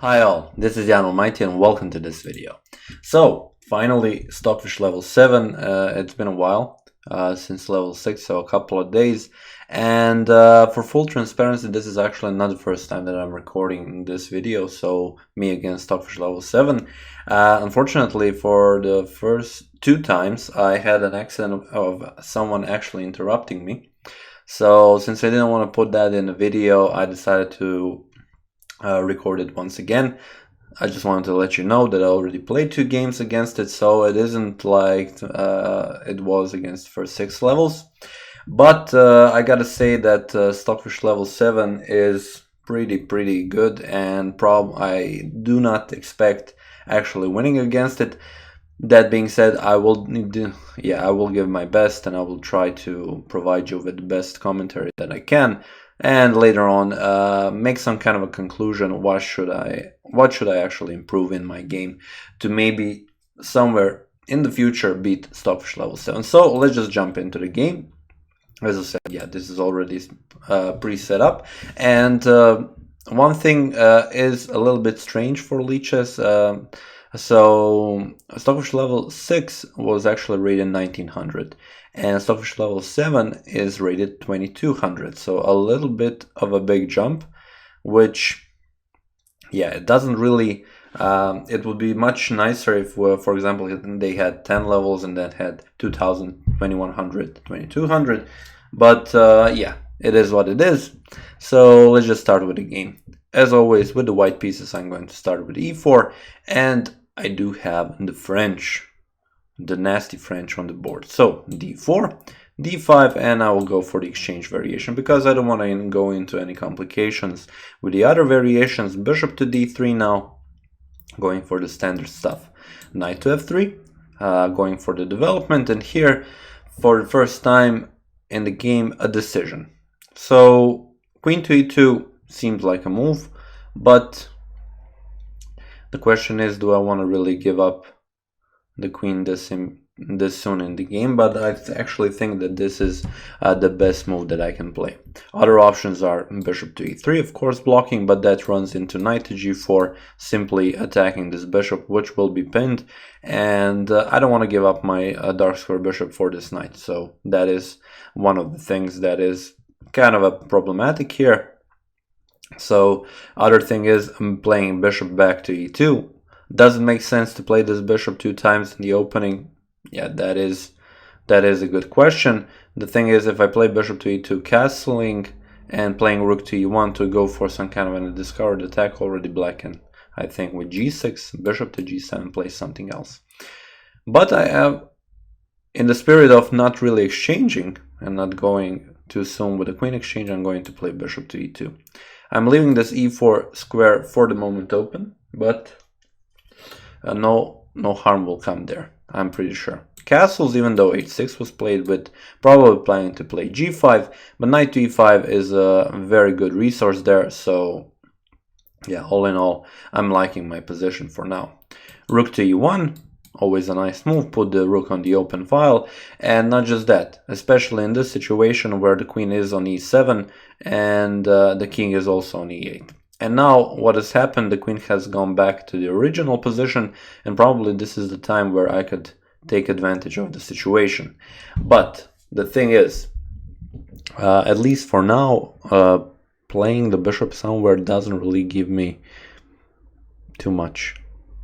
Hi all, this is Allmighty and welcome to this video. So, finally, Stockfish level 7, it's been a while since level 6, so a couple of days. And for full transparency, this is actually not the first time that I'm recording this video, so me against Stockfish level 7. Unfortunately, for the first two times, I had an accident of someone actually interrupting me. So, since I didn't want to put that in the video, I decided to record it once again. I just wanted to let you know that I already played 2 games against it, so it isn't like it was against the first 6 levels. But I gotta say that Stockfish level 7 is pretty good, and I do not expect actually winning against it. That being said, I will give my best, and I will try to provide you with the best commentary that I can. And later on, make some kind of a conclusion. What should I actually improve in my game to maybe somewhere in the future beat Stockfish level 7? So let's just jump into the game. As I said, yeah, this is already pre-set up. And one thing is a little bit strange for leeches. So Stockfish level 6 was actually rated 1900. And Stockfish level 7 is rated 2200, so a little bit of a big jump, which, yeah, it doesn't really, it would be much nicer if, for example, they had 10 levels and then had 2000, 2100, 2200, but yeah, it is what it is. So let's just start with the game. As always, with the white pieces, I'm going to start with e4, and I do have the nasty French on the board. So d4, d5, and I will go for the exchange variation because I don't want to go into any complications with the other variations. Bishop to d3 now, going for the standard stuff. Knight to f3, going for the development, and here, for the first time in the game, a decision. So queen to e2 seems like a move, but the question is, do I want to really give up the queen this soon in the game? But I actually think that this is the best move that I can play. Other options are bishop to e3, of course, blocking, but that runs into knight to g4, simply attacking this bishop, which will be pinned, and I don't want to give up my dark square bishop for this knight, so that is one of the things that is kind of a problematic here. So other thing is I'm playing bishop back to e2. Doesn't make sense to play this bishop 2 times in the opening. Yeah, that is a good question. The thing is, if I play bishop to e2 castling and playing rook to e1 to go for some kind of a discovered attack, already black, and I think with g6, bishop to g7 plays something else. But I have, in the spirit of not really exchanging and not going too soon with the queen exchange, I'm going to play bishop to e2. I'm leaving this e4 square for the moment open, but no harm will come there, I'm pretty sure. Castles, even though h6 was played with, probably planning to play g5, but knight to e5 is a very good resource there, so yeah, all in all, I'm liking my position for now. Rook to e1, always a nice move, put the rook on the open file, and not just that, especially in this situation where the queen is on e7 and the king is also on e8. And now what has happened, the queen has gone back to the original position, and probably this is the time where I could take advantage of the situation. But the thing is, at least for now, playing the bishop somewhere doesn't really give me too much,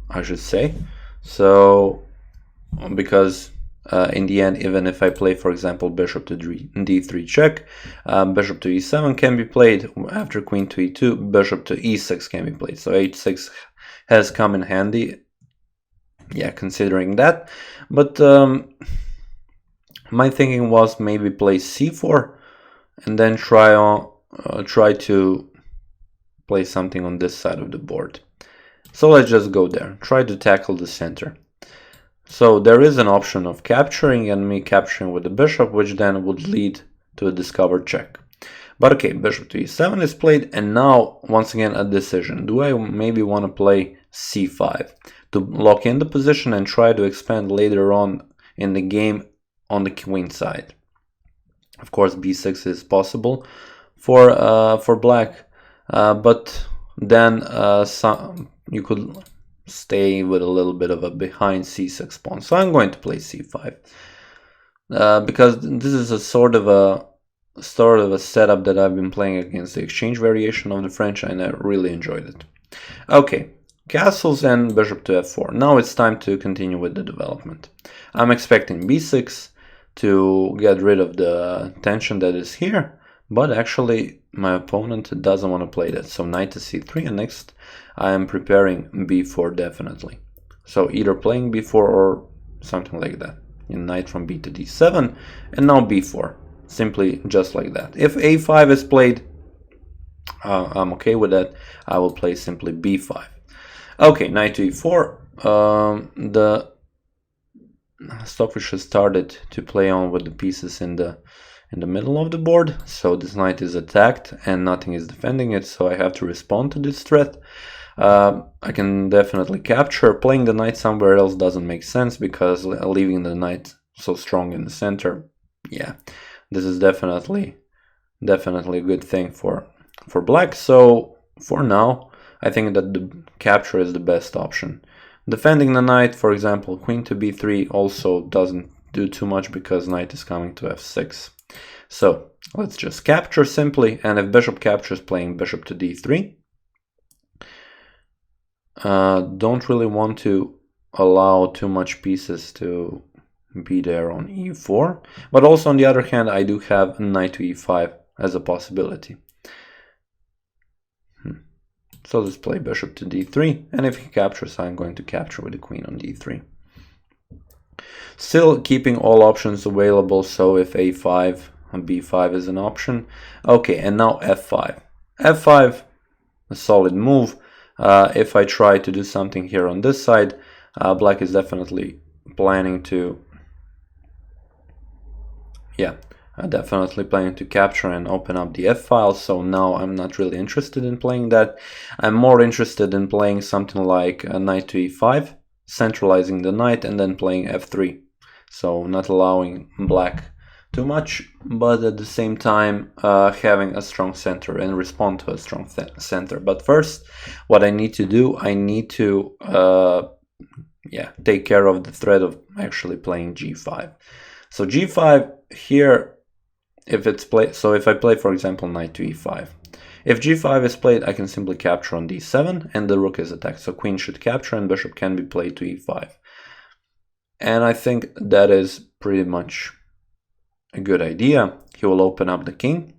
I should say. So, because in the end, even if I play, for example, bishop to d3 check, bishop to e7 can be played. After queen to e2, bishop to e6 can be played. So h6 has come in handy, yeah, considering that. But my thinking was maybe play c4 and then try to play something on this side of the board. So let's just go there, try to tackle the center. So there is an option of capturing and me capturing with the bishop, which then would lead to a discovered check. But okay, bishop to e7 is played, and now once again a decision. Do I maybe want to play c5 to lock in the position and try to expand later on in the game on the queen side? Of course, b6 is possible for black, but then you could stay with a little bit of a behind c6 pawn. So I'm going to play c5 because this is a sort of a setup that I've been playing against the exchange variation of the French, and I really enjoyed it. Okay, castles and bishop to f4. Now it's time to continue with the development. I'm expecting b6 to get rid of the tension that is here, but actually my opponent doesn't want to play that. So knight to c3, and next I am preparing b4 definitely. So either playing b4 or something like that. Knight from b to d7, and now b4. Simply just like that. If a5 is played, I'm okay with that. I will play simply b5. Okay, knight to e4. The Stockfish has started to play on with the pieces in the middle of the board. So this knight is attacked and nothing is defending it. So I have to respond to this threat. I can definitely capture. Playing the knight somewhere else doesn't make sense because leaving the knight so strong in the center, yeah. This is definitely a good thing for black. So for now, I think that the capture is the best option. Defending the knight, for example, queen to b3 also doesn't do too much because knight is coming to f6. So let's just capture simply, and if bishop captures, playing bishop to d3. Don't really want to allow too much pieces to be there on e4, but also on the other hand I do have knight to e5 as a possibility. So let's play bishop to d3, and if he captures, I'm going to capture with the queen on d3. Still keeping all options available, so if a5 and b5 is an option. Okay, and now f5. f5, a solid move. If I try to do something here on this side, black is definitely planning to capture and open up the f-file, so now I'm not really interested in playing that. I'm more interested in playing something like a knight to e5, centralizing the knight, and then playing f3. So not allowing black too much, but at the same time having a strong center and respond to a strong center. But first, what I need to do, I need to take care of the threat of actually playing g5. So g5 here, if it's played, so if I play, for example, knight to e5, if g5 is played, I can simply capture on d7 and the rook is attacked. So queen should capture and bishop can be played to e5. And I think that is pretty much a good idea. He will open up the king,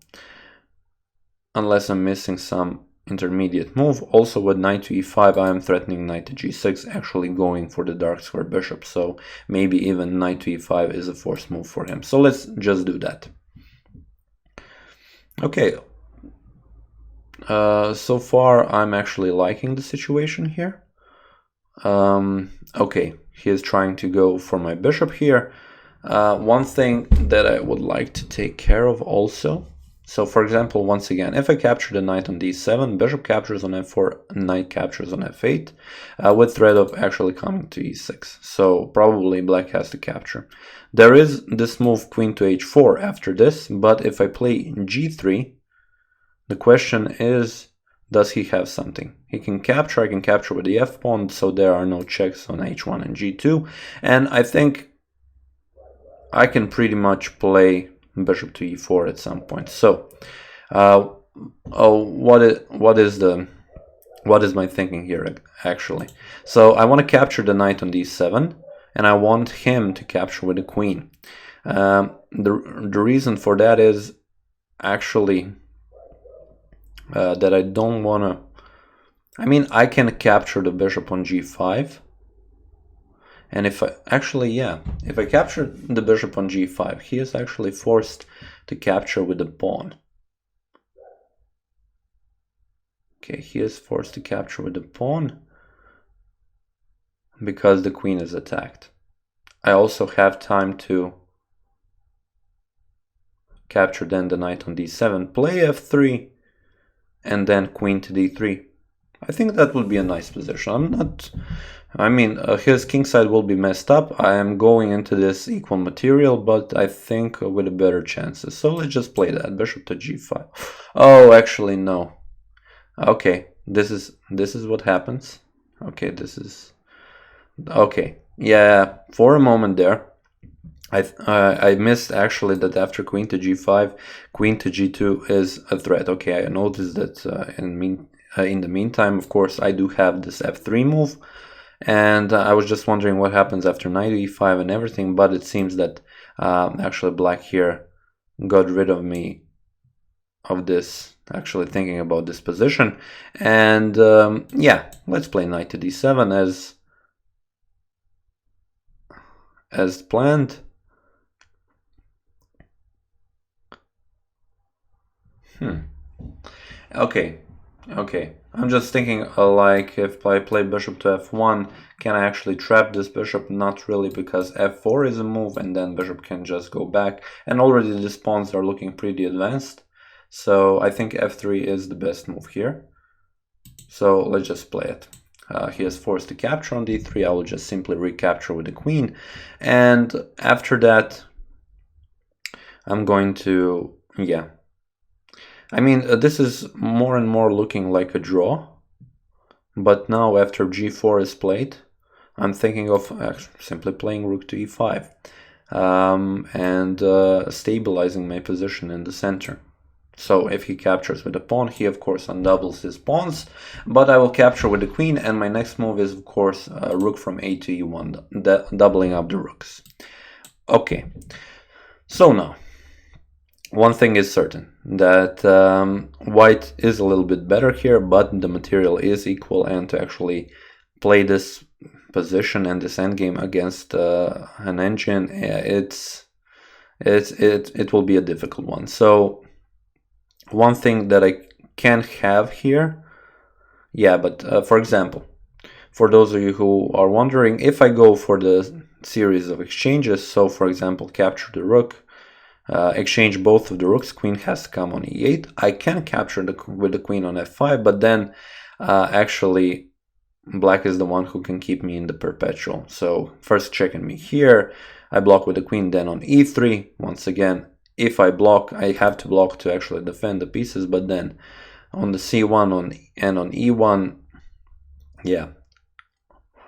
unless I'm missing some intermediate move. Also with knight to e5, I am threatening knight to g6, actually going for the dark square bishop. So maybe even knight to e5 is a forced move for him. So let's just do that. Okay. So far, I'm actually liking the situation here. Okay, he is trying to go for my bishop here. One thing that I would like to take care of also. So for example, once again, if I capture the knight on d7, bishop captures on f4, knight captures on f8, with threat of actually coming to e6. So probably black has to capture. There is this move queen to h4 after this, but if I play g3, the question is, does he have something? He can capture, I can capture with the f-pawn, so there are no checks on h1 and g2. And I think I can pretty much play bishop to e4 at some point. So, what is my thinking here actually? So I want to capture the knight on d7, and I want him to capture with the queen. The reason for that is actually that I don't want to. I mean, I can capture the bishop on g5. And if I if I capture the bishop on g5, he is actually forced to capture with the pawn. Okay, he is forced to capture with the pawn because the queen is attacked. I also have time to capture then the knight on d7, play f3, and then queen to d3. I think that would be a nice position. His king side will be messed up. I am going into this equal material, but I think with a better chances. So let's just play that, bishop to g5. Oh, actually no. Okay, this is what happens. Okay, this is okay. Yeah, for a moment there, I missed actually that after queen to g5, queen to g2 is a threat. Okay, I noticed that in the meantime, of course, I do have this f3 move, and I was just wondering what happens after knight e5 and everything, but it seems that actually black here got rid of me of this, actually thinking about this position. And yeah, let's play knight to d7 as planned. Okay, I'm just thinking like if I play bishop to f1, can I actually trap this bishop? Not really, because f4 is a move and then bishop can just go back, and already the pawns are looking pretty advanced. So I think f3 is the best move here. So let's just play it. He is forced to capture on d3. I will just simply recapture with the queen, and after that I'm going to, yeah, I mean, this is more and more looking like a draw, but now after g4 is played, I'm thinking of simply playing rook to e5 and stabilizing my position in the center. So if he captures with a pawn, he of course undoubles his pawns, but I will capture with the queen, and my next move is of course rook from a to e1, doubling up the rooks. Okay, so now one thing is certain, that white is a little bit better here, but the material is equal, and to actually play this position and this endgame against an engine, it will be a difficult one. So one thing that I can have here, yeah, but for example, for those of you who are wondering, if I go for the series of exchanges, so for example capture the rook, exchange both of the rooks, queen has to come on e8, I can capture with the queen on f5, but then actually black is the one who can keep me in the perpetual. So first checking me here, I block with the queen, then on e3, once again, if I block, I have to block to actually defend the pieces, but then on the c1 and on e1, yeah,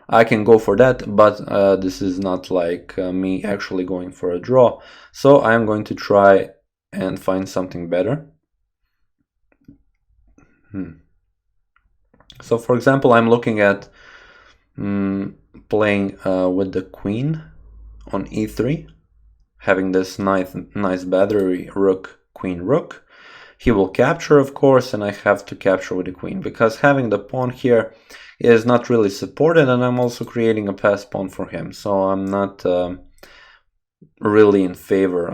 I can go for that, but this is not like me actually going for a draw. So I'm going to try and find something better. So for example, I'm looking at playing with the queen on e3, having this nice battery rook, queen, rook. He will capture, of course, and I have to capture with the queen, because having the pawn here is not really supported, and I'm also creating a pass pawn for him. So I'm not really in favor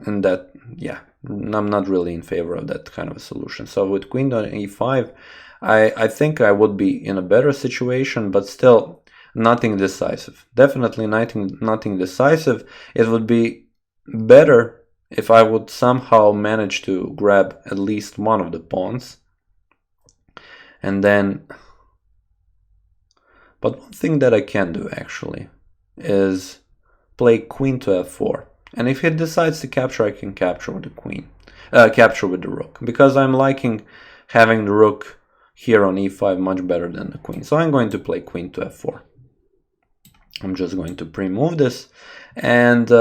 in that, yeah, I'm not really in favor of that kind of a solution. So with queen on e5, I think I would be in a better situation, but still nothing decisive. Definitely nothing decisive. It would be better if I would somehow manage to grab at least one of the pawns. And then, but one thing that I can do actually is play queen to f4. And if he decides to capture, I can capture with the queen, capture with the rook, because I'm liking having the rook here on e5 much better than the queen. So I'm going to play queen to f4. I'm just going to pre-move this, and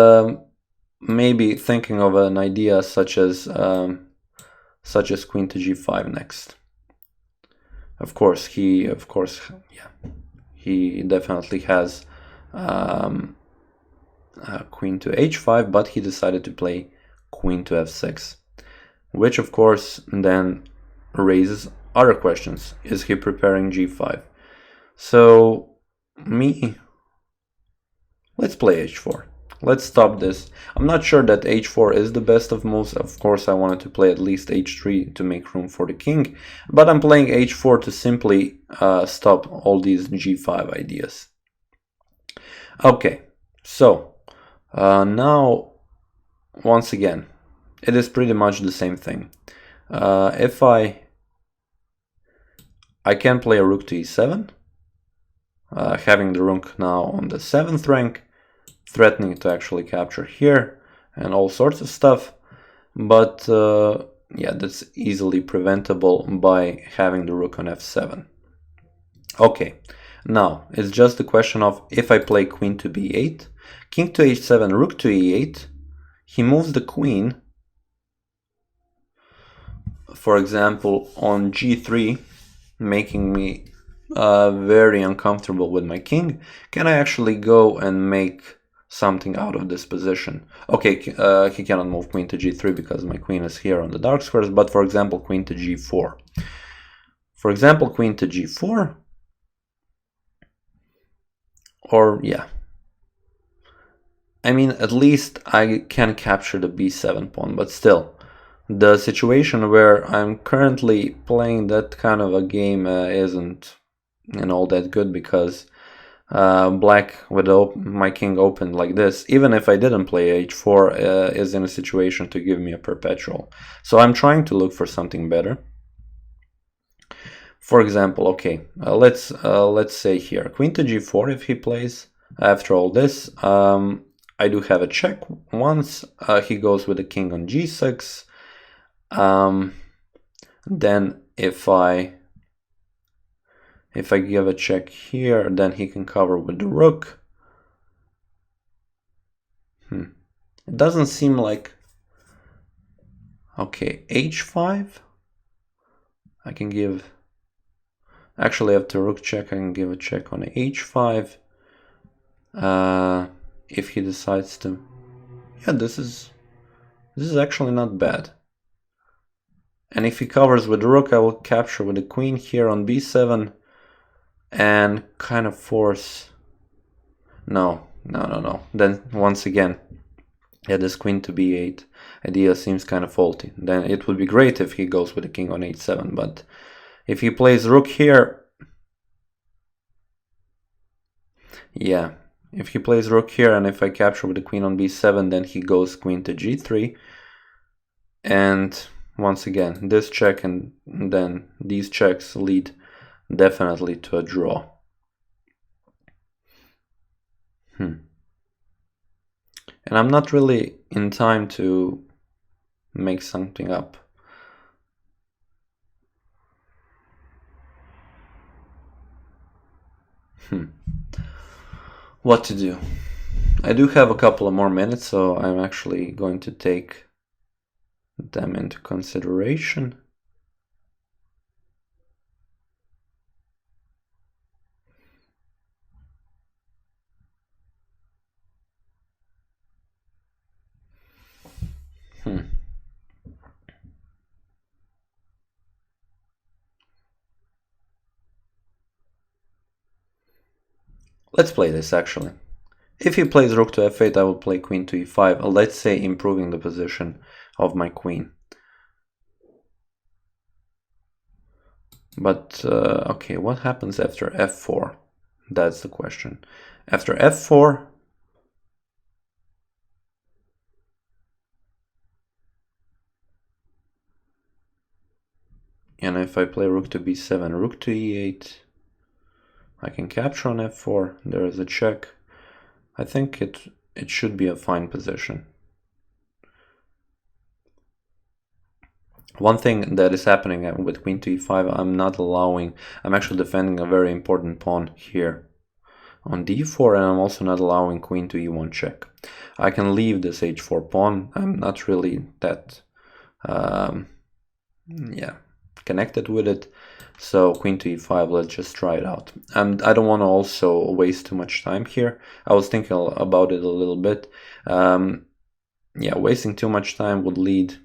maybe thinking of an idea such as queen to g5 next. Of course, he definitely has queen to h5, but he decided to play queen to f6, which of course then raises other questions. Is he preparing g5? So let's play h4. Let's stop this. I'm not sure that h4 is the best of moves. Of course, I wanted to play at least h3 to make room for the king, but I'm playing h4 to simply stop all these g5 ideas. Okay, so now, once again, it is pretty much the same thing. If I can play a rook to e7, having the rook now on the 7th rank, threatening to actually capture here and all sorts of stuff. But yeah, that's easily preventable by having the rook on f7. Okay, now it's just a question of if I play queen to b8, king to h7, rook to e8, he moves the queen, for example, on g3, making me very uncomfortable with my king. Can I actually go and make something out of this position? Okay, he cannot move queen to g3 because my queen is here on the dark squares, but for example, queen to g4. For example, queen to g4, or yeah. I mean, at least I can capture the b7 pawn, but still, the situation where I'm currently playing that kind of a game isn't all that good, because black with my king opened like this, even if I didn't play h4, is in a situation to give me a perpetual. So I'm trying to look for something better. For example, okay, let's say here queen to g4 if he plays. After all this, I do have a check once. He goes with the king on g6. Then if I give a check here, then he can cover with the rook. It doesn't seem like... Okay, h5. I can give... Actually, after rook check, I can give a check on h5. If he decides to... Yeah, this is actually not bad. And if he covers with the rook, I will capture with the queen here on b7 and kind of force... No. Then once again, yeah, this queen to b8 idea seems kind of faulty. Then it would be great if he goes with the king on h7, but if he plays rook here... Yeah, if he plays rook here and if I capture with the queen on b7, then he goes queen to g3. And once again, this check and then these checks lead definitely to a draw. And I'm not really in time to make something up. What to do? I do have a couple of more minutes, so I'm actually going to take them into consideration. Let's play this actually. If he plays rook to f8, I will play queen to e5, let's say improving the position of my queen. But, okay, what happens after f4? That's the question. After f4... And if I play rook to b7, rook to e8, I can capture on f4, there is a check. I think it should be a fine position. One thing that is happening with queen to e5, I'm actually defending a very important pawn here on d4, and I'm also not allowing queen to e1 check. I can leave this h4 pawn. I'm not really that connected with it. So queen to e5, let's just try it out. And I don't want to also waste too much time here. I was thinking about it a little bit. Yeah, wasting too much time would lead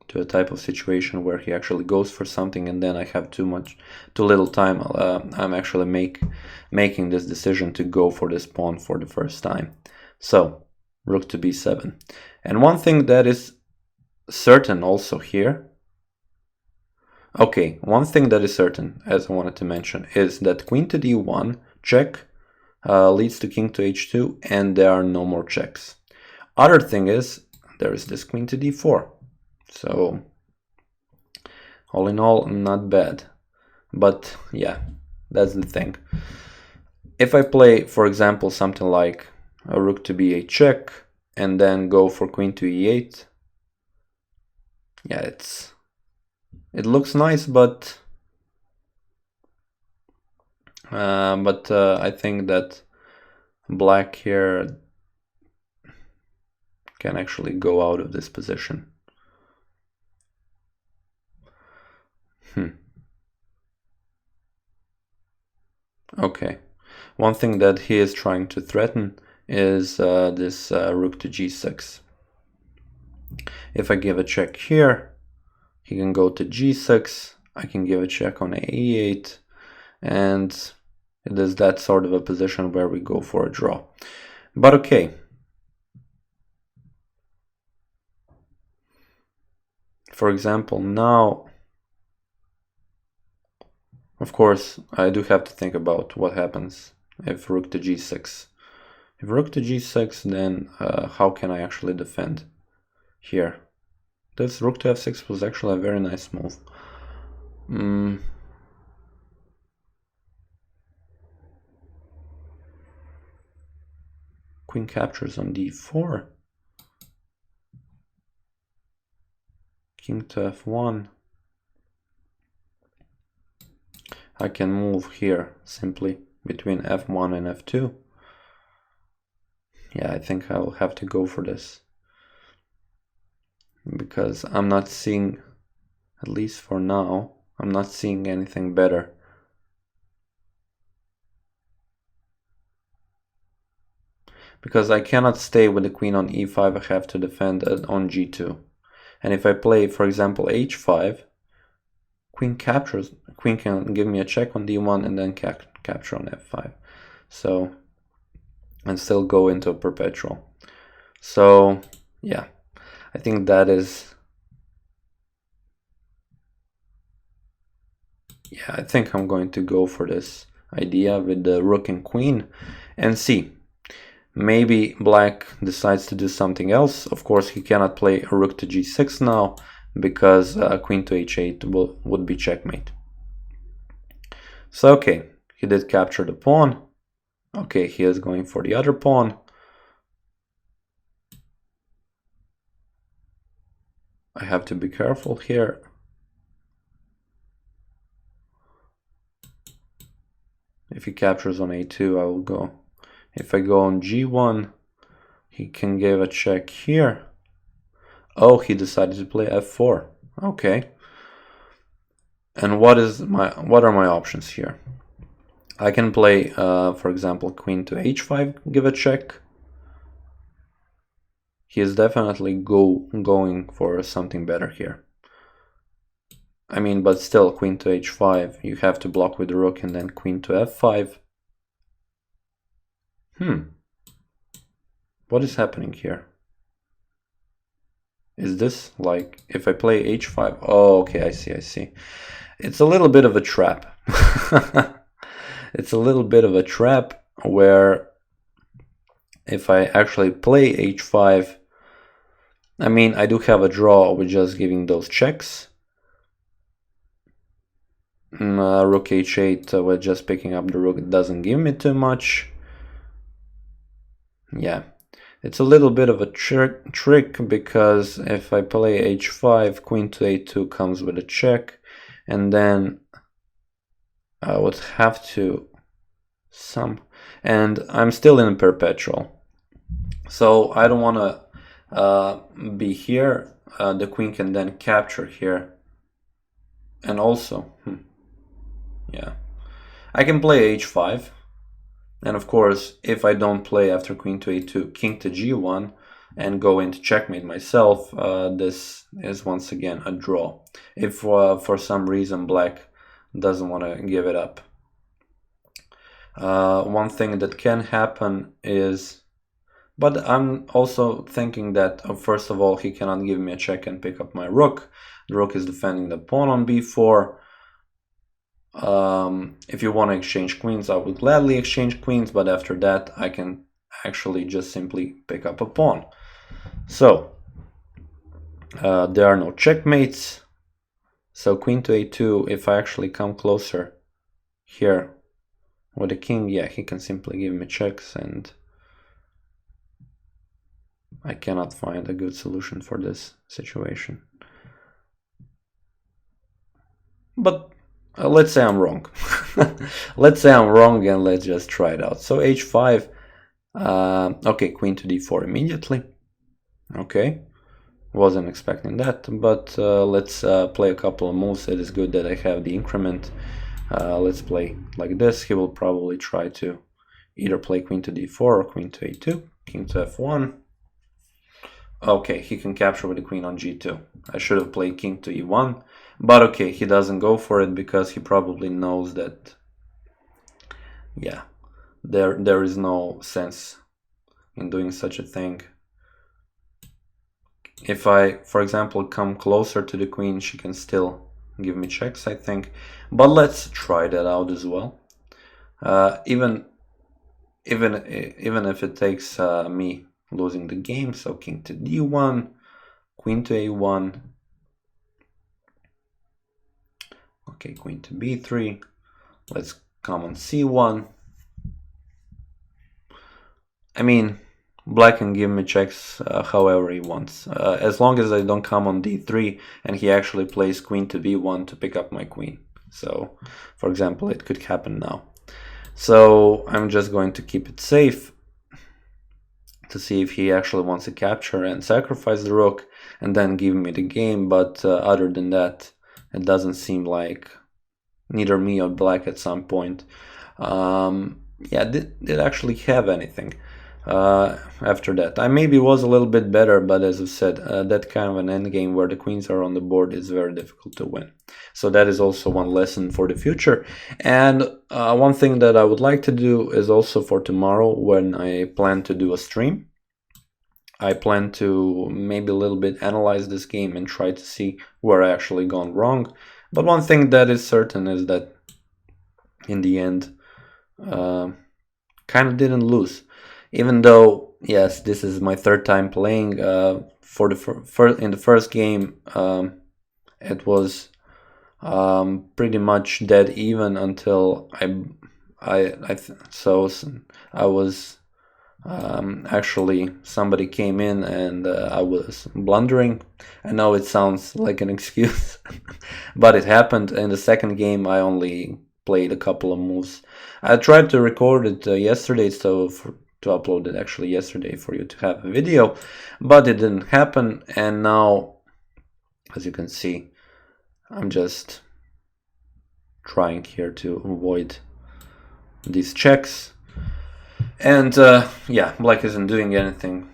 to a type of situation where he actually goes for something and then I have too little time. I'm actually making this decision to go for this pawn for the first time. So rook to b7. And one thing that is certain also here, okay, one thing that is certain, as I wanted to mention, is that queen to d1 check leads to king to h2, and there are no more checks. Other thing is, there is this queen to d4. So, all in all, not bad. But, yeah, that's the thing. If I play, for example, something like a rook to b8 check, and then go for queen to e8, yeah, it looks nice, but I think that black here can actually go out of this position. Okay, one thing that he is trying to threaten is this rook to g6. If I give a check here, he can go to g6, I can give a check on e8, and it is that sort of a position where we go for a draw. But okay. For example, now, of course, I do have to think about what happens if rook to g6. If rook to g6, then how can I actually defend here? This rook to f6 was actually a very nice move. Queen captures on d4. King to f1. I can move here simply between f1 and f2. Yeah, I think I'll have to go for this, because I'm not seeing, at least for now, I'm not seeing anything better. Because I cannot stay with the queen on e5, I have to defend it on g2. And if I play, for example, h5, queen captures, queen can give me a check on d1 and then capture on f5. So, and still go into a perpetual. So, yeah, I think that is, yeah, I think I'm going to go for this idea with the rook and queen and see. Maybe black decides to do something else. Of course, he cannot play a rook to g6 now, because queen to h8 would be checkmate. So, okay, he did capture the pawn. Okay, he is going for the other pawn. I have to be careful here. If he captures on a2, I will go. If I go on g1, he can give a check here. Oh, he decided to play f4. Okay. And what are my options here? I can play, for example, queen to h5, give a check. He is definitely going for something better here. I mean, but still, queen to h5, you have to block with the rook, and then queen to f5. What is happening here? Is this like, if I play h5? Oh, okay, I see. It's a little bit of a trap. It's a little bit of a trap where if I actually play h5, I mean, I do have a draw with just giving those checks. Rook h8 with just picking up the rook doesn't give me too much. Yeah, it's a little bit of a trick, because if I play h5, queen to a2 comes with a check, and then I would have to and I'm still in a perpetual, so I don't want to be here. The queen can then capture here, and also yeah, I can play h5, and of course, if I don't play after queen to a2, king to g1, and go into checkmate myself, this is once again a draw. If for some reason black doesn't want to give it up. One thing that can happen is, but I'm also thinking that first of all, he cannot give me a check and pick up my rook. The rook is defending the pawn on b4. If you want to exchange queens, I would gladly exchange queens, but after that I can actually just simply pick up a pawn. So there are no checkmates. So queen to a2, if I actually come closer here with the king, yeah, he can simply give me checks, and I cannot find a good solution for this situation. but let's say I'm wrong. Let's say I'm wrong and let's just try it out. So h5, okay, queen to d4 immediately. Okay, wasn't expecting that, but let's play a couple of moves. It is good that I have the increment. Let's play like this. He will probably try to either play queen to d4 or queen to a2, king to f1. Okay, he can capture with the queen on g2. I should have played king to e1, but okay, he doesn't go for it because he probably knows that, yeah, there is no sense in doing such a thing. If I, for example, come closer to the queen, she can still give me checks, I think. But let's try that out as well. Even if it takes me losing the game. So king to d1, queen to a1. Okay, queen to b3. Let's come on c1. I mean, black can give me checks however he wants, as long as I don't come on d3 and he actually plays queen to b1 to pick up my queen. So, for example, it could happen now. So I'm just going to keep it safe to see if he actually wants to capture and sacrifice the rook and then give me the game. But other than that, it doesn't seem like neither me or black at some point did actually have anything. After that, I maybe was a little bit better, but as I said, that kind of an endgame where the queens are on the board is very difficult to win. So that is also one lesson for the future. And one thing that I would like to do is also for tomorrow, when I plan to do a stream, I plan to maybe a little bit analyze this game and try to see where I actually gone wrong. But one thing that is certain is that in the end, kind of didn't lose. Even though, yes, this is my third time playing. For the in the first game, it was pretty much dead even until I was actually, somebody came in and I was blundering. I know it sounds like an excuse, but it happened. In the second game, I only played a couple of moves. I tried to record it yesterday, so to upload it actually yesterday for you to have a video, but it didn't happen. And now, as you can see, I'm just trying here to avoid these checks. And yeah, black isn't doing anything,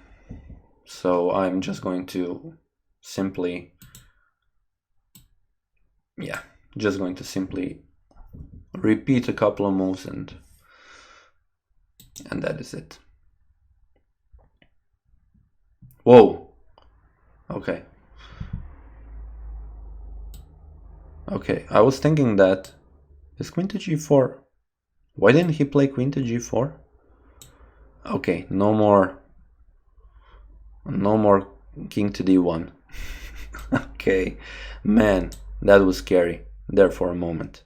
so I'm just going to simply, repeat a couple of moves and that is it. Whoa. Okay. Okay, I was thinking that is queen to g4. Why didn't he play queen to g4? Okay, no more king to d1. Okay, man, that was scary there for a moment.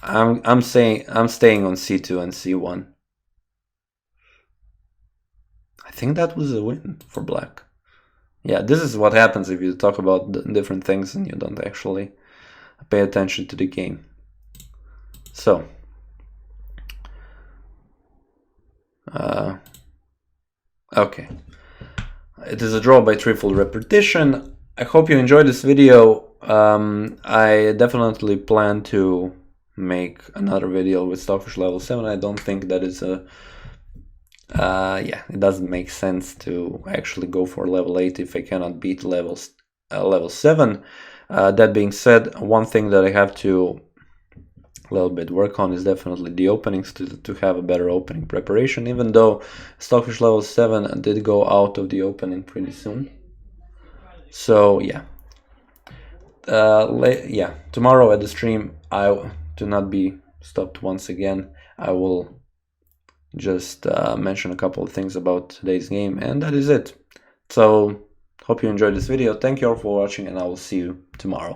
I'm staying on c2 and c1. I think that was a win for black. Yeah, this is what happens if you talk about different things and you don't actually pay attention to the game. So, okay, it is a draw by threefold repetition. I hope you enjoyed this video. I definitely plan to make another video with Stockfish level 7. I don't think that is a it doesn't make sense to actually go for level 8 if I cannot beat level 7. That being said, one thing that I have to a little bit work on is definitely the openings, to have a better opening preparation, even though Stockfish level 7 did go out of the opening pretty soon. So yeah, tomorrow at the stream, I do not be stopped once again. I will just mention a couple of things about today's game, and that is it. So hope you enjoyed this video. Thank you all for watching, and I will see you tomorrow.